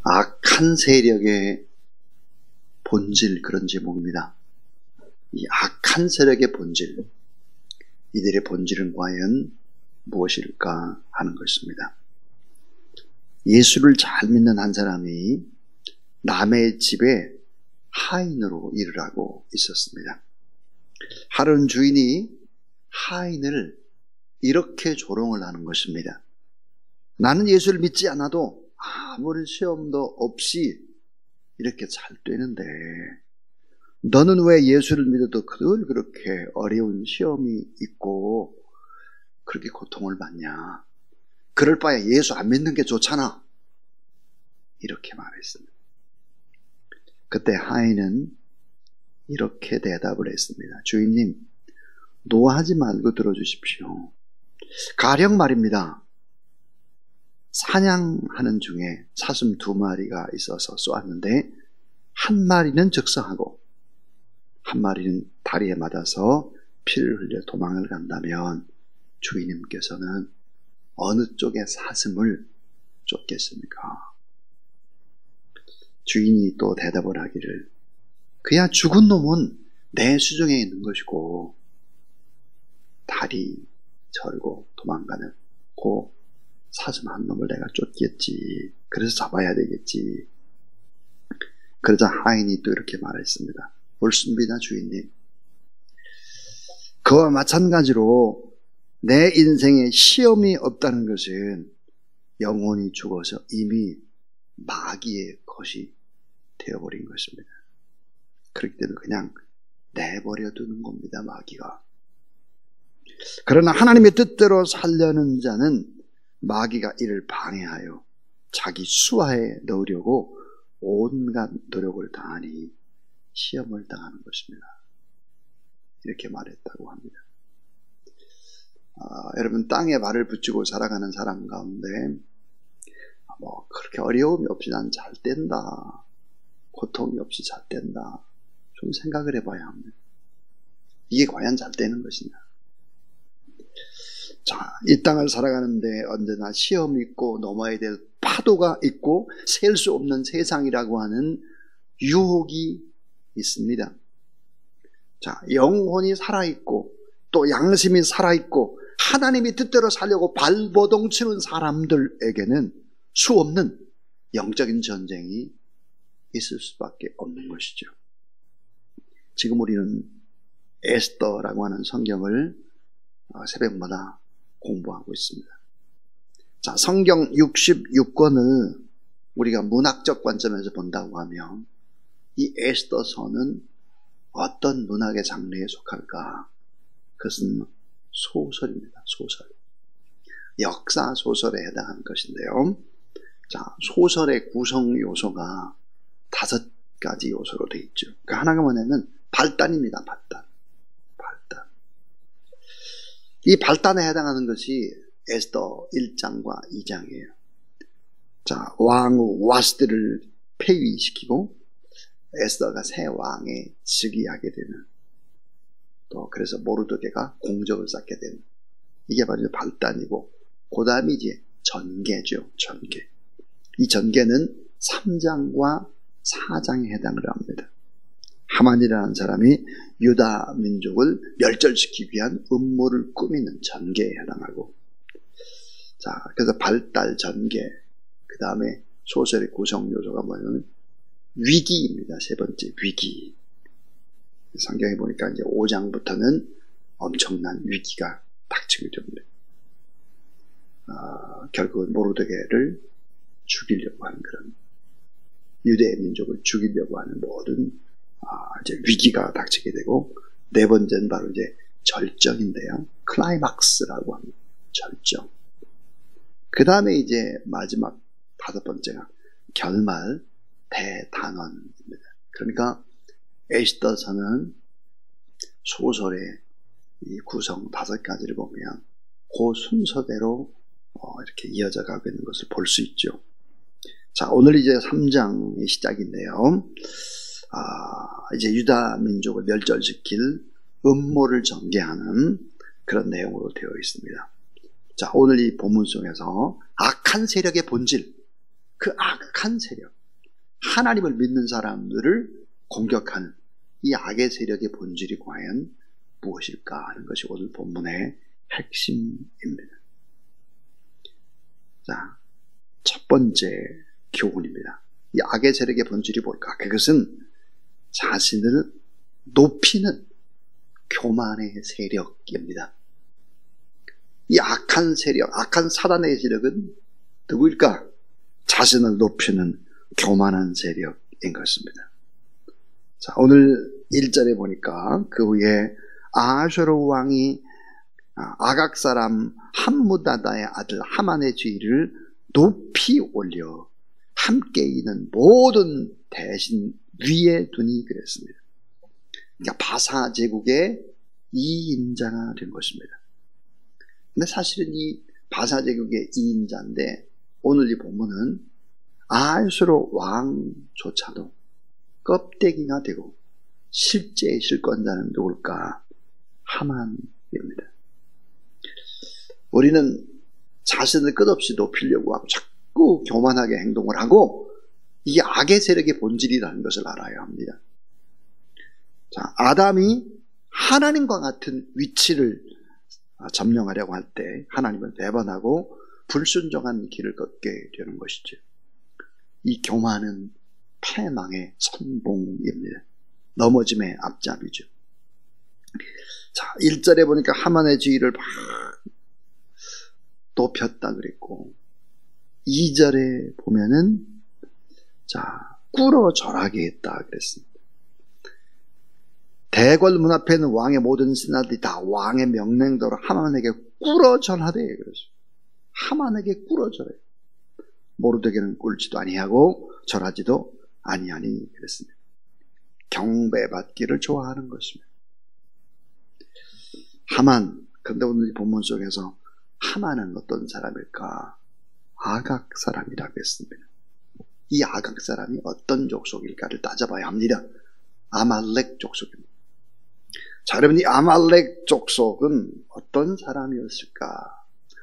악한 세력의 본질, 그런 제목입니다. 이 악한 세력의 본질, 이들의 본질은 과연 무엇일까 하는 것입니다. 예수를 잘 믿는 한 사람이 남의 집에 하인으로 일을 하고 있었습니다. 하루는 주인이 하인을 이렇게 조롱을 하는 것입니다. 나는 예수를 믿지 않아도 아무런 시험도 없이 이렇게 잘 되는데 너는 왜 예수를 믿어도 늘 그렇게 어려운 시험이 있고 그렇게 고통을 받냐? 그럴 바에 예수 안 믿는 게 좋잖아. 이렇게 말했습니다. 그때 하인은 이렇게 대답을 했습니다. 주인님, 노하지 말고 들어주십시오. 가령 말입니다. 사냥하는 중에 사슴 2마리가 있어서 쏘았는데 한 마리는 즉사하고 한 마리는 다리에 맞아서 피를 흘려 도망을 간다면 주인님께서는 어느 쪽의 사슴을 쫓겠습니까? 주인이 또 대답을 하기를, 그야 죽은 놈은 내 수중에 있는 것이고 다리 절고 도망가는 그 사슴 한 놈을 내가 쫓겠지. 그래서 잡아야 되겠지. 그러자 하인이 또 이렇게 말했습니다. 옳습니다, 주인님. 그와 마찬가지로 내 인생에 시험이 없다는 것은 영혼이 죽어서 이미 마귀의 것이 되어버린 것입니다. 그렇기 때문에 그냥 내버려 두는 겁니다, 마귀가. 그러나 하나님의 뜻대로 살려는 자는 마귀가 이를 방해하여 자기 수하에 넣으려고 온갖 노력을 다하니 시험을 당하는 것입니다. 이렇게 말했다고 합니다. 여러분, 땅에 발을 붙이고 살아가는 사람 가운데 그렇게 어려움이 없이 난 잘 된다, 고통이 없이 잘 된다, 좀 생각을 해봐야 합니다. 이게 과연 잘 되는 것이냐? 자, 이 땅을 살아가는데 언제나 시험이 있고 넘어야 될 파도가 있고 셀 수 없는 세상이라고 하는 유혹이 있습니다. 자, 영혼이 살아있고 또 양심이 살아있고 하나님이 뜻대로 살려고 발버둥 치는 사람들에게는 수없는 영적인 전쟁이 있을 수밖에 없는 것이죠. 지금 우리는 에스더라고 하는 성경을 새벽마다 공부하고 있습니다. 자, 성경 66권을 우리가 문학적 관점에서 본다고 하면 이 에스더서는 어떤 문학의 장르에 속할까? 그것은 소설입니다. 소설. 역사 소설에 해당하는 것인데요. 자, 소설의 구성 요소가 5가지 요소로 되어 있죠. 그 하나가 뭐냐면 발단입니다. 발단. 이 발단에 해당하는 것이 에스더 1장과 2장이에요. 자, 왕 와스드를 폐위시키고 에스더가 새 왕에 즉위하게 되는, 또 그래서 모르드게가 공적을 쌓게 되는, 이게 바로 발단이고, 그 다음이 이제 전개죠. 전개. 이 전개는 3장과 4장에 해당을 합니다. 하만이라는 사람이 유다 민족을 멸절시키기 위한 음모를 꾸미는 전개에 해당하고, 자, 그래서 발달, 전개, 그 다음에 소설의 구성 요소가 뭐냐면 위기입니다. 세 번째, 위기. 성경에 보니까 이제 5장부터는 엄청난 위기가 닥치게 됩니다. 결국은 모르드게를 죽이려고 하는 그런, 유대 민족을 죽이려고 하는 모든 이제 위기가 닥치게 되고, 네 번째는 바로 이제 절정인데요. 클라이막스라고 합니다. 절정. 그 다음에 이제 마지막 5번째가 결말, 대단원입니다. 그러니까 에스더서는 소설의 이 구성 5가지를 보면 그 순서대로 이렇게 이어져 가고 있는 것을 볼 수 있죠. 자, 오늘 이제 3장의 시작인데요. 이제 유다 민족을 멸절시킬 음모를 전개하는 그런 내용으로 되어 있습니다. 자, 오늘 이 본문 속에서 악한 세력의 본질, 그 악한 세력, 하나님을 믿는 사람들을 공격하는 이 악의 세력의 본질이 과연 무엇일까 하는 것이 오늘 본문의 핵심입니다. 자, 첫 번째 교훈입니다. 이 악의 세력의 본질이 뭘까? 그것은 자신을 높이는 교만의 세력입니다. 이 악한 세력, 악한 사단의 세력은 누구일까? 자신을 높이는 교만한 세력인 것입니다. 자, 오늘 1절에 보니까 그 후에 아하수에로 왕이 아각 사람 함무다다의 아들 하만의 지위를 높이 올려 함께 있는 모든 대신 위에 두니 그랬습니다. 그러니까 바사 제국의 2인자가 된 것입니다. 근데 사실은 이 바사 제국의 2인자인데 오늘 이 본문은 아하수에로 왕조차도 껍데기가 되고 실제의 실권자는 누굴까? 하만입니다. 우리는 자신을 끝없이 높이려고 하고 자꾸 교만하게 행동을 하고 이게 악의 세력의 본질이라는 것을 알아야 합니다. 자, 아담이 하나님과 같은 위치를 점령하려고 할 때 하나님을 배반하고 불순종한 길을 걷게 되는 것이죠. 이 교만은 패망의 선봉입니다. 넘어짐의 앞잡이죠. 자, 1절에 보니까 하만의 지위를 막 높였다 그랬고 2절에 보면은 자, 꿇어 절하게 했다 그랬습니다. 대궐 문 앞에 있는 왕의 모든 신하들이 다 왕의 명령대로 하만에게 꿇어 절하되 그랬어요. 하만에게 꿇어 절해. 모르드게는 꿇지도 아니하고 절하지도 아니하니 그랬습니다. 경배받기를 좋아하는 것입니다. 하만, 그런데 오늘 이 본문 속에서 하만은 어떤 사람일까? 아각 사람이라고 했습니다. 이 아각 사람이 어떤 족속일까를 따져봐야 합니다. 아말렉 족속입니다. 자, 여러분, 이 아말렉 족속은 어떤 사람이었을까?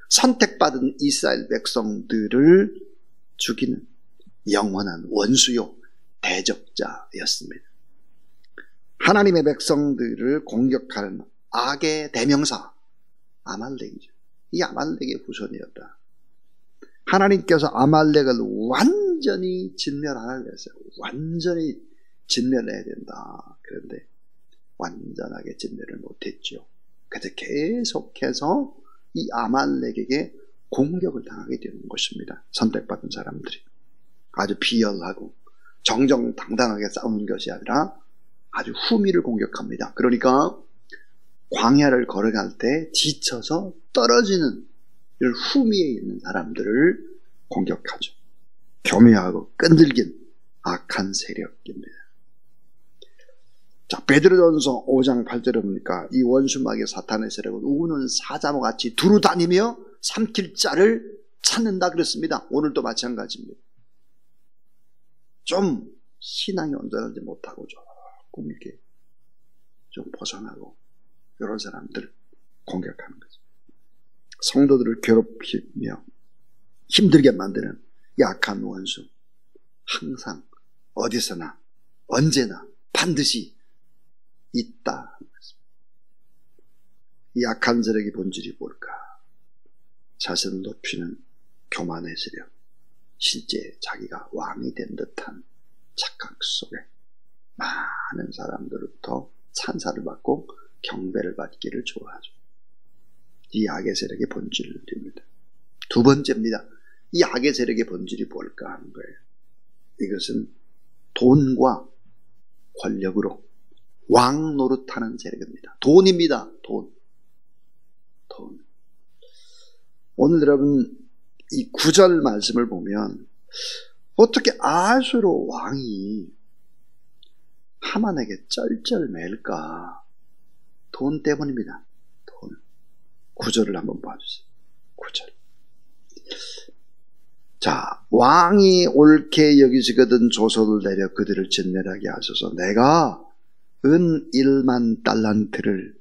선택받은 이스라엘 백성들을 죽이는 영원한 원수요 대적자였습니다. 하나님의 백성들을 공격하는 악의 대명사 아말렉이죠. 이 아말렉의 후손이었다. 하나님께서 아말렉을 완전히 진멸하라고 했어요. 완전히 진멸해야 된다. 그런데 완전하게 진멸을 못했죠. 그래서 계속해서 이 아말렉에게 공격을 당하게 되는 것입니다. 선택받은 사람들이 아주 비열하고 정정당당하게 싸우는 것이 아니라 아주 후미를 공격합니다. 그러니까 광야를 걸어갈 때 지쳐서 떨어지는 이런 후미에 있는 사람들을 공격하죠. 교묘하고 끈질긴 악한 세력입니다. 자, 베드로전서 5장 8절에 보니까 이 원수마귀 사탄의 세력은 우는 사자와 같이 두루 다니며 삼킬 자를 찾는다 그랬습니다. 오늘도 마찬가지입니다. 좀 신앙이 온전하지 못하고 조금 이렇게 좀 벗어나고 이런 사람들 공격하는 거죠. 성도들을 괴롭히며 힘들게 만드는 약한 원수 항상 어디서나 언제나 반드시 있다. 이 약한 세력의 본질이 뭘까? 자신을 높이는 교만의 세력, 실제 자기가 왕이 된 듯한 착각 속에 많은 사람들로부터 찬사를 받고 경배를 받기를 좋아하죠. 이 악의 세력의 본질입니다. 두 번째입니다. 이 악의 세력의 본질이 뭘까 하는 거예요. 이것은 돈과 권력으로 왕 노릇하는 세력입니다. 돈입니다. 돈. 오늘 여러분 이 9절 말씀을 보면 어떻게 아하수에로 왕이 하만에게 쩔쩔맬까? 돈 때문입니다. 돈. 9절을 한번 봐주세요. 9절. 자, 왕이 옳게 여기시거든 조서를 내려 그들을 진멸하게 하소서. 내가 은 1만 달란트를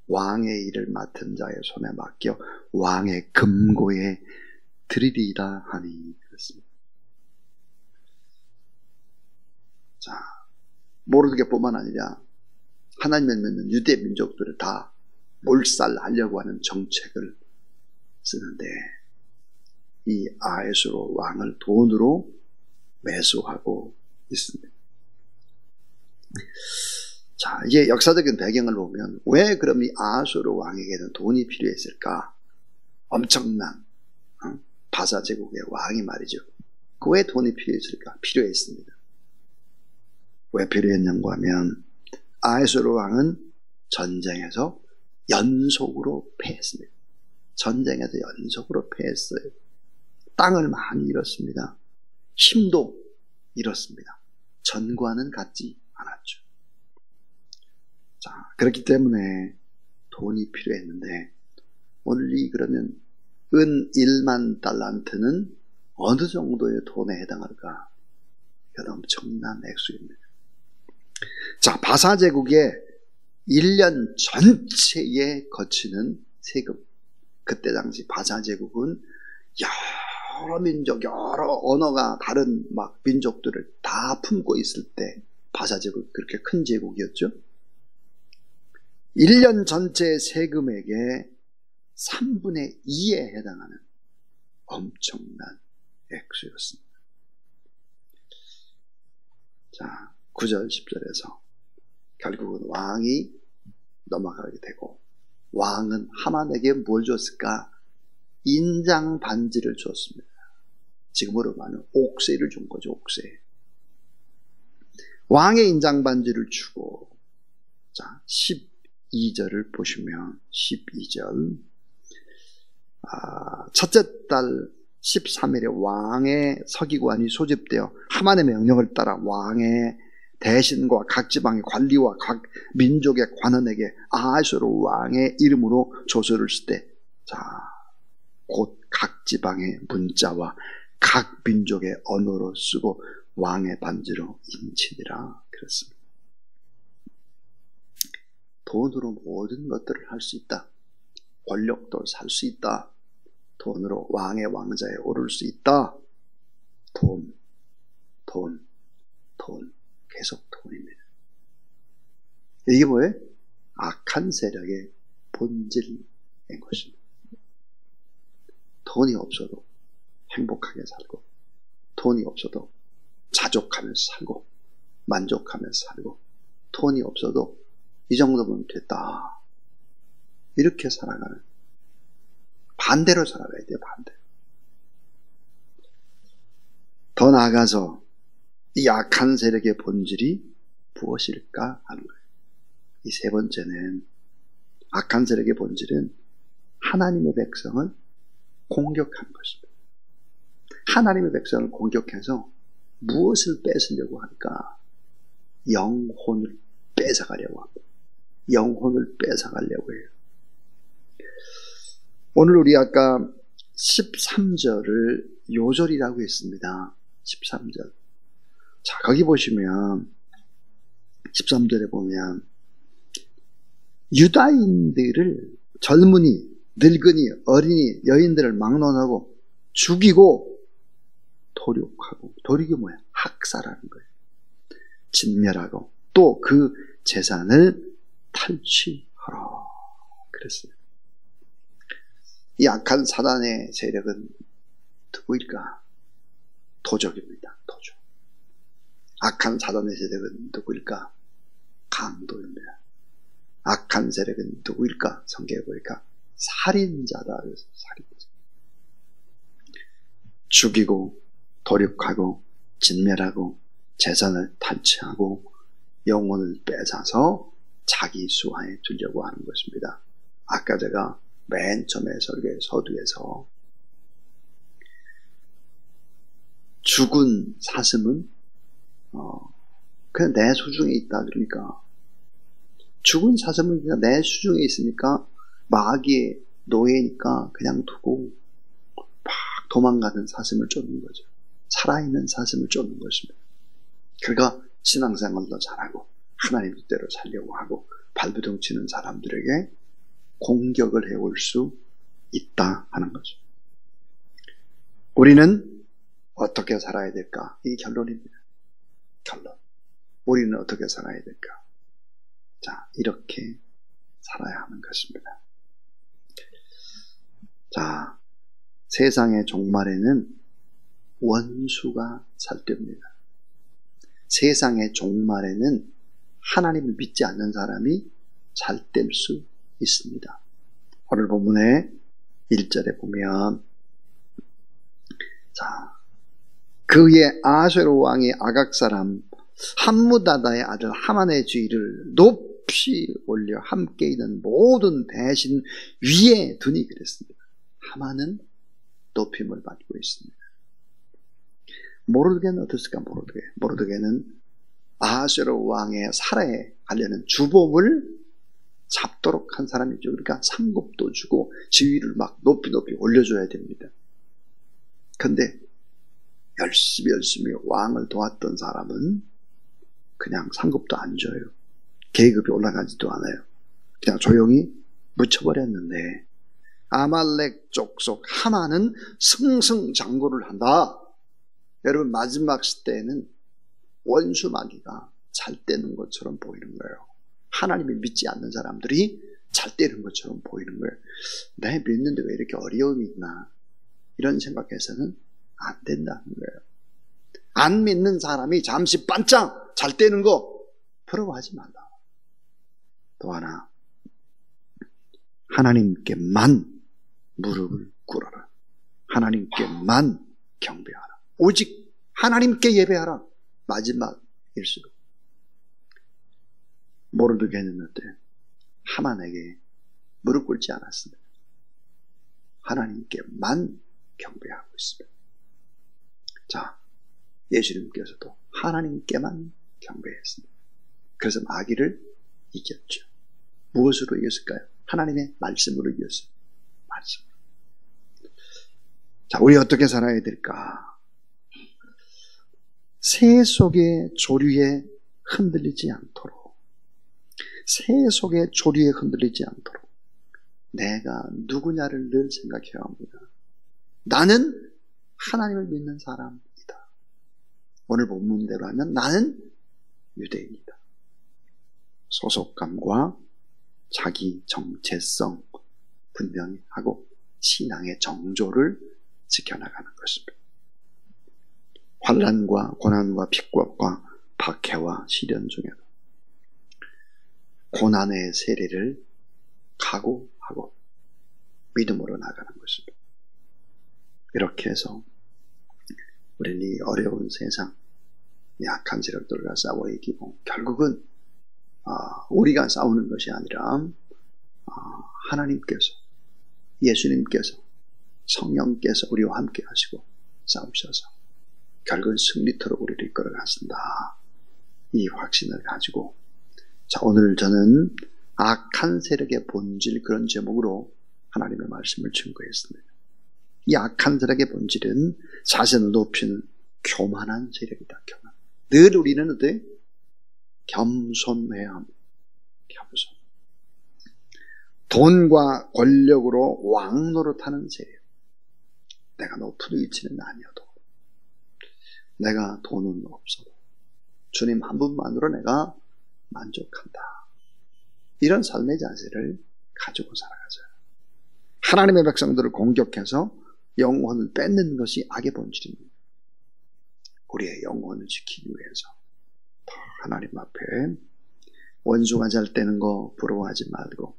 왕의 일을 맡은 자의 손에 맡겨 왕의 금고에 드리리라 하니 그렇습니다. 자, 모르드게뿐만 아니라 하나님을 믿는 유대 민족들을 다 몰살하려고 하는 정책을 쓰는데 이 아하수에로 왕을 돈으로 매수하고 있습니다. 자, 이제 역사적인 배경을 보면 왜 그럼 이 아하수에로 왕에게는 돈이 필요했을까? 엄청난 바사 제국의 왕이 말이죠. 그 왜 돈이 필요했을까? 필요했습니다. 왜 필요했는가 하면 아하수에로 왕은 전쟁에서 연속으로 패했습니다. 전쟁에서 연속으로 패했어요. 땅을 많이 잃었습니다. 힘도 잃었습니다. 전과는 같지 않았죠. 자, 그렇기 때문에 돈이 필요했는데 오늘 그러면 은 1만 달란트는 어느 정도의 돈에 해당할까? 이건 엄청난 액수입니다. 자, 바사 제국의 1년 전체에 거치는 세금. 그때 당시 바사 제국은 여러 민족, 여러 언어가 다른 막 민족들을 다 품고 있을 때 바사 제국 그렇게 큰 제국이었죠. 1년 전체 세금액의 3분의 2에 해당하는 엄청난 액수였습니다. 자, 9절 10절에서 결국은 왕이 넘어가게 되고 왕은 하만에게 뭘 줬을까? 인장 반지를 줬습니다. 지금으로 말하면 옥새를 준 거죠. 옥새. 왕의 인장 반지를 주고 자 12절을 보시면 12절 첫째 달 13일에 왕의 서기관이 소집되어 하만의 명령을 따라 왕의 대신과 각 지방의 관리와 각 민족의 관원에게 아하수에로 왕의 이름으로 조서를 쓸 때 자, 곧 각 지방의 문자와 각 민족의 언어로 쓰고 왕의 반지로 인치니라 그랬습니다. 돈으로 모든 것들을 할 수 있다. 권력도 살 수 있다. 돈으로 왕의 왕자에 오를 수 있다. 돈. 계속 돈입니다. 이게 뭐예요? 악한 세력의 본질인 것입니다. 돈이 없어도 행복하게 살고, 돈이 없어도 자족하면서 살고, 만족하면서 살고, 돈이 없어도 이 정도면 됐다. 이렇게 살아가는, 반대로 살아가야 돼요, 반대로. 더 나아가서 이 악한 세력의 본질이 무엇일까 하는 거예요. 이 세 번째는 악한 세력의 본질은 하나님의 백성을 공격하는 것입니다. 하나님의 백성을 공격해서 무엇을 뺏으려고 할까? 영혼을 뺏어가려고 합니다. 영혼을 뺏어가려고 해요. 오늘 우리 아까 13절을 요절이라고 했습니다. 13절. 자, 거기 보시면 13절에 보면 유다인들을 젊은이, 늙은이, 어린이, 여인들을 막론하고 죽이고 도륙하고, 도륙이 뭐야? 학살하는 거예요. 진멸하고 또 그 재산을 탈취하라 그랬어요. 이 악한 사단의 세력은 누구일까? 도적입니다. 도적. 악한 사단의 세력은 누구일까? 강도입니다. 악한 세력은 누구일까? 성경에 보니까 살인자다. 그래서 살인자. 죽이고 도륙하고 진멸하고 재산을 탈취하고 영혼을 뺏어서 자기 수하에 두려고 하는 것입니다. 아까 제가 맨 처음에 설교의 서두에서 죽은 사슴은 그냥 내 수중에 있다. 그러니까 죽은 사슴은 그냥 내 수중에 있으니까 마귀의 노예니까 그냥 두고 막 도망가는 사슴을 쫓는 거죠. 살아있는 사슴을 쫓는 것입니다. 그러니까 신앙생활도 잘하고 하나님 뜻대로 살려고 하고 발부둥 치는 사람들에게 공격을 해올 수 있다 하는 거죠. 우리는 어떻게 살아야 될까? 이게 결론입니다. 결론. 우리는 어떻게 살아야 될까? 자, 이렇게 살아야 하는 것입니다. 자, 세상의 종말에는 원수가 살때입니다. 세상의 종말에는 하나님을 믿지 않는 사람이 잘될 수 있습니다. 오늘 본문의 1절에 보면, 자, 그의 아수에로 왕이 아각 사람 함무다다의 아들 하만의 주의를 높이 올려 함께 있는 모든 대신 위에 두니 그랬습니다. 하만은 높임을 받고 있습니다. 모르드게는 어떻습니까? 모르드게는 아수에로 왕의 살해에 관련된 주범을 잡도록 한 사람이죠. 그러니까 상급도 주고 지위를 막 높이 올려줘야 됩니다. 근데 열심히 왕을 도왔던 사람은 그냥 상급도 안 줘요. 계급이 올라가지도 않아요. 그냥 조용히 묻혀버렸는데, 아말렉 족속 하만은 승승장구를 한다. 여러분, 마지막 시대에는 원수 마귀가 잘 되는 것처럼 보이는 거예요. 하나님을 믿지 않는 사람들이 잘 되는 것처럼 보이는 거예요. 내 믿는데 왜 이렇게 어려움이 있나, 이런 생각해서는 안 된다는 거예요. 안 믿는 사람이 잠시 반짝 잘 되는 거 부러워하지 말라. 또 하나, 하나님께만 무릎을 꿇어라. 하나님께만 경배하라. 오직 하나님께 예배하라. 마지막일수록. 모르드게는 어때요? 하만에게 무릎 꿇지 않았습니다. 하나님께만 경배하고 있습니다. 자, 예수님께서도 하나님께만 경배했습니다. 그래서 마귀를 이겼죠. 무엇으로 이겼을까요? 하나님의 말씀으로 이겼어요. 말씀으로. 자, 우리 어떻게 살아야 될까? 새 속의 조류에 흔들리지 않도록, 새 속의 조류에 흔들리지 않도록 내가 누구냐를 늘 생각해야 합니다. 나는 하나님을 믿는 사람이다. 오늘 본문대로 하면 나는 유대인이다. 소속감과 자기 정체성 분명히 하고 신앙의 정조를 지켜나가는 것입니다. 환난과 고난과 핍박과 박해와 시련 중에도 고난의 세례를 각오하고 믿음으로 나가는 것입니다. 이렇게 해서 우리는 이 어려운 세상, 약한 세력들과 싸워 이기고 결국은 우리가 싸우는 것이 아니라 하나님께서, 예수님께서, 성령께서 우리와 함께 하시고 싸우셔서 결국은 승리토록 우리를 이끌어 가신다. 이 확신을 가지고, 자, 오늘 저는 악한 세력의 본질, 그런 제목으로 하나님의 말씀을 증거했습니다. 이 악한 세력의 본질은 자신을 높이는 교만한 세력이다. 교만. 늘 우리는 어때? 겸손해야 합니다. 겸손. 돈과 권력으로 왕노릇하는 세력. 내가 높은 위치는 아니어도, 내가 돈은 없어도 주님 한 분만으로 내가 만족한다. 이런 삶의 자세를 가지고 살아가자. 하나님의 백성들을 공격해서 영혼을 뺏는 것이 악의 본질입니다. 우리의 영혼을 지키기 위해서 더 하나님 앞에 원수가 잘 되는 거 부러워하지 말고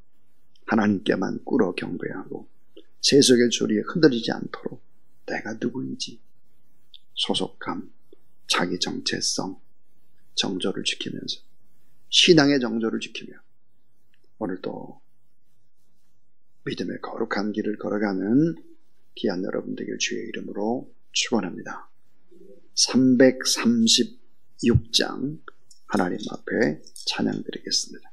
하나님께만 꿇어 경배하고 세속의 조리에 흔들리지 않도록 내가 누구인지 소속감, 자기 정체성, 정조를 지키면서 신앙의 정조를 지키며 오늘도 믿음의 거룩한 길을 걸어가는 귀한 여러분들에게 주의 이름으로 축원합니다. 336장 하나님 앞에 찬양드리겠습니다.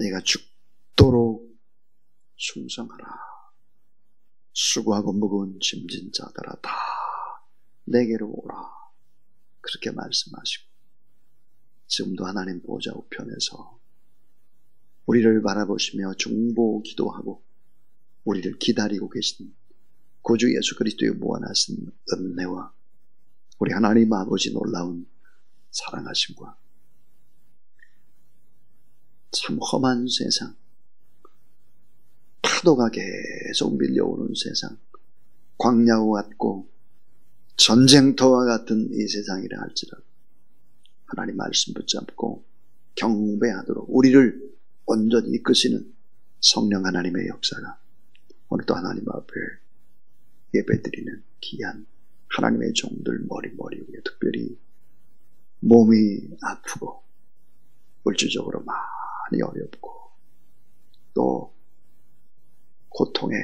내가 죽도록 충성하라. 수고하고 무거운 짐진 자들아 다 내게로 오라. 그렇게 말씀하시고 지금도 하나님 보좌 우편에서 우리를 바라보시며 중보 기도하고 우리를 기다리고 계신 구주 예수 그리스도의 무한하신 은혜와 우리 하나님 아버지 놀라운 사랑하심과 참 험한 세상, 파도가 계속 밀려오는 세상, 광야와 같고 전쟁터와 같은 이 세상이라 할지라도 하나님 말씀 붙잡고 경배하도록 우리를 온전히 이끄시는 성령 하나님의 역사가 오늘도 하나님 앞에 예배드리는 귀한 하나님의 종들 머리 위에 특별히 몸이 아프고 물질적으로 많이 어렵고 또 고통에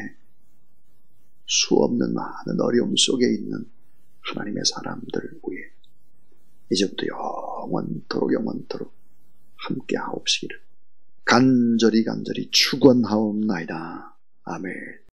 수없는 많은 어려움 속에 있는 하나님의 사람들 위해 이제부터 영원토록 함께 하옵시기를 간절히 축원하옵나이다. 아멘.